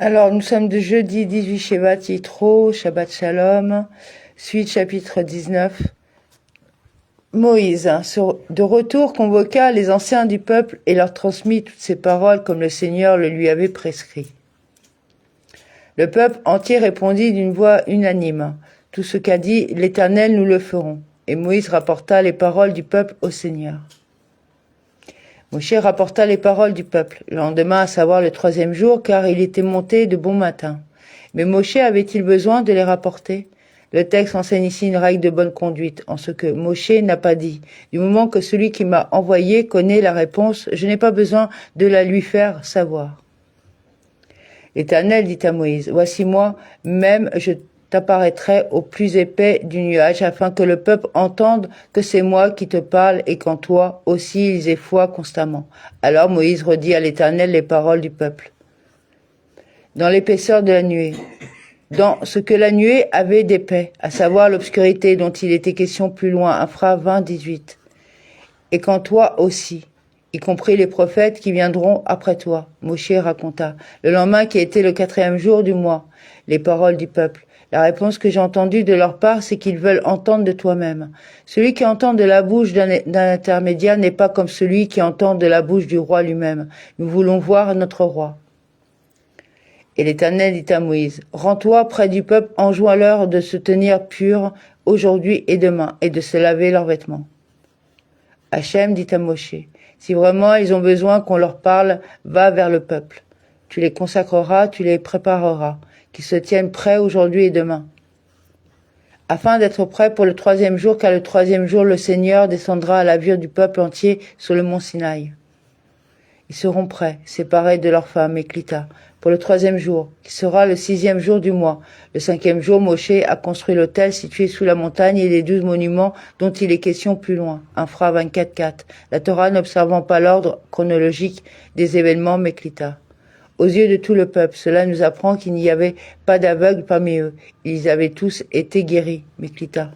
Alors, nous sommes de jeudi 18 Shevat Yitro, Shabbat Shalom, suite chapitre 19. Moïse, de retour, convoqua les anciens du peuple et leur transmit toutes ces paroles comme le Seigneur le lui avait prescrit. Le peuple entier répondit d'une voix unanime. Tout ce qu'a dit l'Éternel, nous le ferons. Et Moïse rapporta les paroles du peuple au Seigneur. Moshe rapporta les paroles du peuple, le lendemain, à savoir le 3e jour, car il était monté de bon matin. Mais Moshe avait-il besoin de les rapporter? Le texte enseigne ici une règle de bonne conduite, en ce que Moshe n'a pas dit. Du moment que celui qui m'a envoyé connaît la réponse, je n'ai pas besoin de la lui faire savoir. L'Éternel dit à Moïse, « Voici moi, même je t'apparaîtrai au plus épais du nuage, afin que le peuple entende que c'est moi qui te parle et qu'en toi aussi ils aient foi constamment. » Alors Moïse redit à l'Éternel les paroles du peuple. Dans l'épaisseur de la nuée, dans ce que la nuée avait d'épais, à savoir l'obscurité dont il était question plus loin, Infra 20, 18. Et qu'en toi aussi, y compris les prophètes qui viendront après toi, Moshe raconta, le lendemain qui était le 4e jour du mois, les paroles du peuple. La réponse que j'ai entendue de leur part, c'est qu'ils veulent entendre de toi-même. Celui qui entend de la bouche d'un intermédiaire n'est pas comme celui qui entend de la bouche du roi lui-même. Nous voulons voir notre roi. Et l'Éternel dit à Moïse, « Rends-toi près du peuple, enjoins-leur de se tenir purs aujourd'hui et demain, et de se laver leurs vêtements. » Hachem dit à Moshe, « Si vraiment ils ont besoin qu'on leur parle, va vers le peuple. Tu les consacreras, tu les prépareras, qu'ils se tiennent prêts aujourd'hui et demain. Afin d'être prêts pour le 3e jour, car le 3e jour, le Seigneur descendra à la vue du peuple entier sur le mont Sinaï. Ils seront prêts, séparés de leurs femmes et Clita, pour le 3e jour, qui sera le 6e jour du mois. Le 5e jour, Moshe a construit l'autel situé sous la montagne et les 12 monuments dont il est question plus loin. Infra 24, 4. La Torah n'observant pas l'ordre chronologique des événements Méclita. Aux yeux de tout le peuple, cela nous apprend qu'il n'y avait pas d'aveugles parmi eux. Ils avaient tous été guéris, Méclita.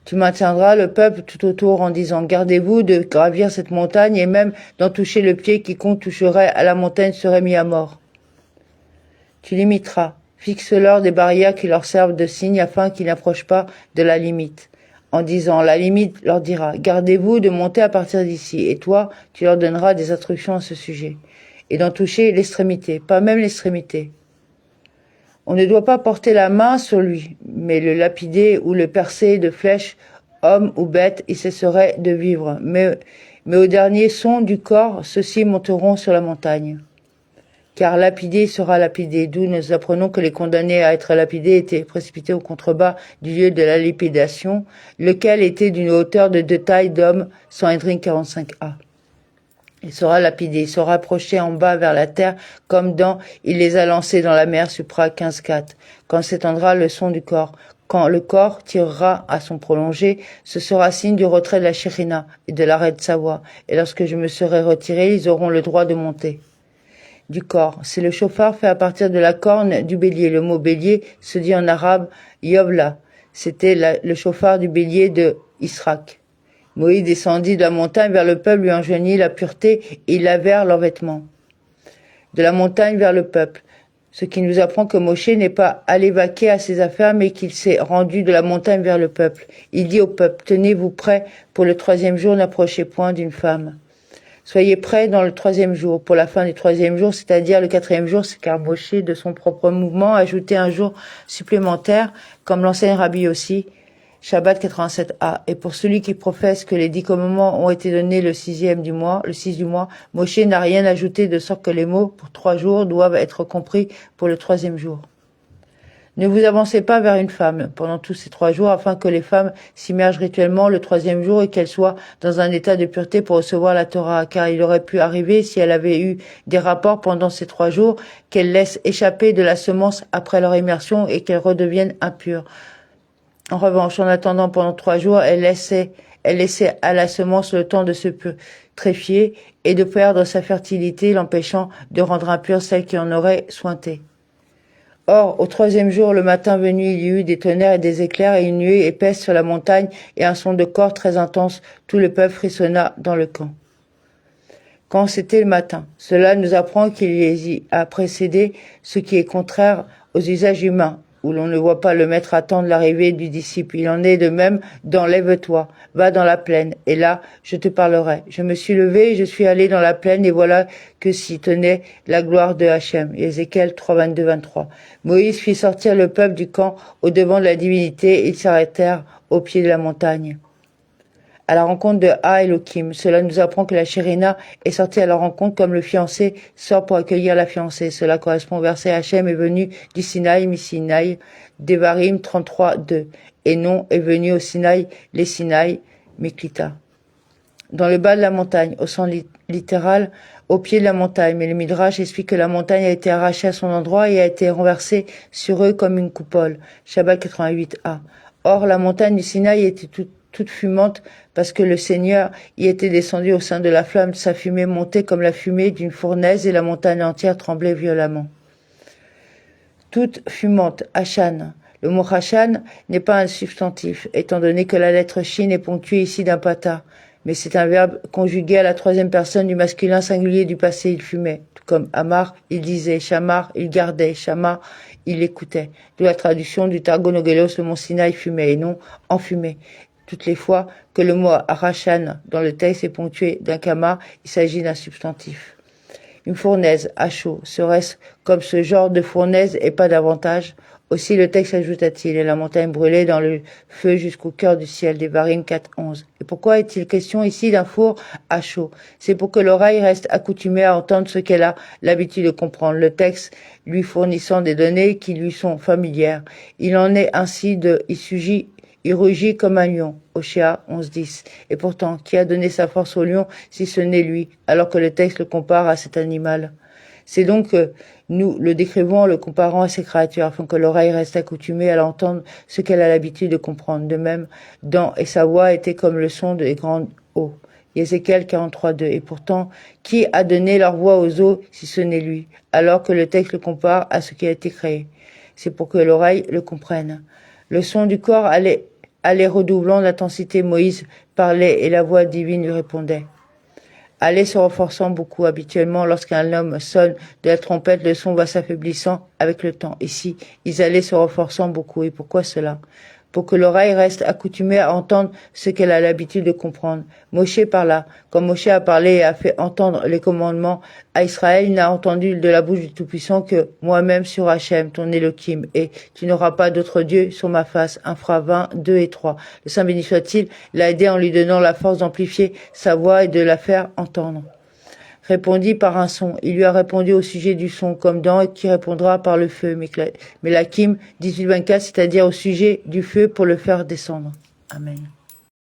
Tu maintiendras le peuple tout autour en disant, gardez-vous de gravir cette montagne et même d'en toucher le pied, quiconque toucherait à la montagne serait mis à mort. Tu limiteras, fixe-leur des barrières qui leur servent de signe afin qu'ils n'approchent pas de la limite. En disant, la limite leur dira, gardez-vous de monter à partir d'ici, et toi, tu leur donneras des instructions à ce sujet. Et d'en toucher l'extrémité, pas même l'extrémité. On ne doit pas porter la main sur lui, mais le lapider ou le percer de flèches, homme ou bête, il cesserait de vivre. Mais au dernier son du corps, ceux-ci monteront sur la montagne. Car lapidé sera lapidé, d'où nous apprenons que les condamnés à être lapidés étaient précipités au contrebas du lieu de la lapidation, lequel était d'une hauteur de 2 tailles d'homme, Sanhédrin 45a. Il sera lapidé, il sera approché en bas vers la terre, comme dans « il les a lancés dans la mer » Supra 15.4, quand s'étendra le son du corps. Quand le corps tirera à son prolongé, ce sera signe du retrait de la Shérina et de l'arrêt de sa voix, et lorsque je me serai retiré, ils auront le droit de monter. Du corps, c'est le chauffard fait à partir de la corne du bélier. Le mot bélier se dit en arabe « yovla », c'était le chauffard du bélier de Israq. Moïse descendit de la montagne vers le peuple, lui enjoignit la pureté et ils lavèrent leurs vêtements. De la montagne vers le peuple, ce qui nous apprend que Moshe n'est pas allé vaquer à ses affaires, mais qu'il s'est rendu de la montagne vers le peuple. Il dit au peuple, tenez-vous prêts pour le 3e jour, n'approchez point d'une femme. Soyez prêts dans le 3e jour, pour la fin du 3e jour, c'est-à-dire le 4e jour, c'est car Moshe, de son propre mouvement, a ajouté un jour supplémentaire, comme l'enseigne Rabbi aussi, Shabbat 87a. Et pour celui qui professe que les 10 commandements ont été donnés le 6e du mois, le 6 du mois, Moshe n'a rien ajouté de sorte que les mots pour 3 jours doivent être compris pour le 3e jour. Ne vous avancez pas vers une femme pendant tous ces 3 jours afin que les femmes s'immergent rituellement le 3e jour et qu'elles soient dans un état de pureté pour recevoir la Torah, car il aurait pu arriver, si elle avait eu des rapports pendant ces 3 jours, qu'elles laissent échapper de la semence après leur immersion et qu'elles redeviennent impures. En revanche, en attendant pendant 3 jours, elle laissait à la semence le temps de se putréfier et de perdre sa fertilité, l'empêchant de rendre impure celle qui en aurait sointé. Or, au 3e jour, le matin venu, il y eut des tonnerres et des éclairs et une nuée épaisse sur la montagne et un son de cor très intense. Tout le peuple frissonna dans le camp. quand c'était le matin. Cela nous apprend qu'il y a précédé ce qui est contraire aux usages humains, où l'on ne voit pas le maître attendre l'arrivée du disciple. Il en est de même dans Lève-toi, va dans la plaine, et là je te parlerai. Je me suis levé, je suis allé dans la plaine, et voilà que s'y tenait la gloire de Hachem. Ézéchiel 3, 22, 23. Moïse fit sortir le peuple du camp au devant de la divinité, ils s'arrêtèrent au pied de la montagne, à la rencontre de Ha Elohim. Cela nous apprend que la Shérina est sortie à la rencontre comme le fiancé sort pour accueillir la fiancée. Cela correspond au verset Hachem est venu du Sinaï, mi-Sinaï, Devarim 33, 2. Et non est venu au Sinaï, les Sinaï, Miklita. Dans le bas de la montagne, au sens littéral, au pied de la montagne. Mais le Midrash explique que la montagne a été arrachée à son endroit et a été renversée sur eux comme une coupole. Shabbat 88a. Or, la montagne du Sinaï était toute fumante parce que le Seigneur y était descendu au sein de la flamme, sa fumée montait comme la fumée d'une fournaise et la montagne entière tremblait violemment. Toute fumante, Hachan. Le mot Hachan n'est pas un substantif, étant donné que la lettre Shin est ponctuée ici d'un pata, mais c'est un verbe conjugué à la troisième personne du masculin singulier du passé, il fumait. Tout comme Amar, il disait, Shamar, il gardait, Shama, il écoutait. D'où la traduction du Targonogelos, le mont Sinaï fumait et non enfumait. Toutes les fois que le mot Arachan dans le texte est ponctué d'un kama, il s'agit d'un substantif. Une fournaise à chaud, serait-ce comme ce genre de fournaise et pas davantage? Aussi le texte ajouta-t-il, et la montagne brûlait dans le feu jusqu'au cœur du ciel, Devarim 4.11. Et pourquoi est-il question ici d'un four à chaud? C'est pour que l'oreille reste accoutumée à entendre ce qu'elle a l'habitude de comprendre, le texte lui fournissant des données qui lui sont familières. Il en est ainsi il rugit comme un lion, Oshéa 11.10. Et pourtant, qui a donné sa force au lion si ce n'est lui, alors que le texte le compare à cet animal? C'est donc que nous le décrivons en le comparant à ces créatures, afin que l'oreille reste accoutumée à l'entendre ce qu'elle a l'habitude de comprendre. De même, et sa voix était comme le son des grandes eaux. Ézéchiel 43.2. Et pourtant, qui a donné leur voix aux eaux si ce n'est lui, alors que le texte le compare à ce qui a été créé? C'est pour que l'oreille le comprenne. Le son du corps allait redoublant d'intensité. Moïse parlait et la voix divine lui répondait. Allait se renforçant beaucoup. Habituellement, lorsqu'un homme sonne de la trompette, le son va s'affaiblissant avec le temps. Ici, ils allaient se renforçant beaucoup. Et pourquoi cela? Pour que l'oreille reste accoutumée à entendre ce qu'elle a l'habitude de comprendre. Moshe parla. Quand Moshe a parlé et a fait entendre les commandements à Israël, il n'a entendu de la bouche du Tout-Puissant que moi-même sur Hachem, ton Elohim, et tu n'auras pas d'autre Dieu sur ma face. Infra 20, 2 et 3. Le Saint béni soit-il l'a aidé en lui donnant la force d'amplifier sa voix et de la faire entendre. Répondit par un son. Il lui a répondu au sujet du son, comme dans qui répondra par le feu. Melakim 18-24, c'est-à-dire au sujet du feu pour le faire descendre. Amen.